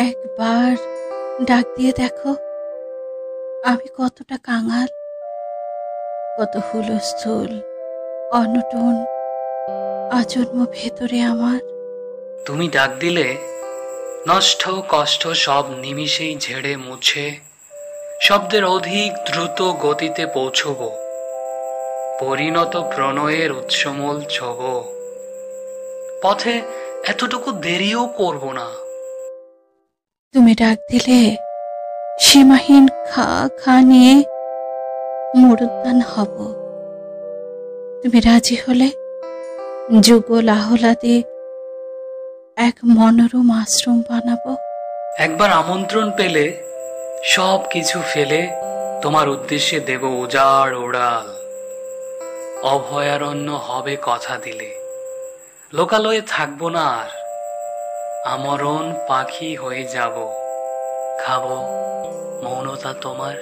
একবার ডাক দিয়ে দেখো, আমি কতটা কাঙাল, কত হুলস্থুল, অনটন আজন্ম ভেতরে আমার। তুমি ডাক দিলে নষ্ট কষ্ট সব নিমিষেই ঝেড়ে মুছে শব্দের অধিক দ্রুত গতিতে পৌঁছব, পরিণত প্রণয়ের উৎসমল ছব। পথে এতটুকু দেরিও করব না। তুমি ডাক দিলে সীমাহীন খা খা নিয়ে মরুদ্যান হব। তুমি রাজি হলে যুগল আহ্লাদে এক মনোরম আশ্রম বানাবো। একবার আমন্ত্রণ পেলে সব কিছু ফেলে তোমার উদ্দেশ্যে দেব উজাড় ওড়াল। অভয়ারণ্য হবে কথা দিলে, লোকালয়ে থাকবো না আর, আমরণ পাখি হয়ে যাব। খাবো মৌনতা তোমার।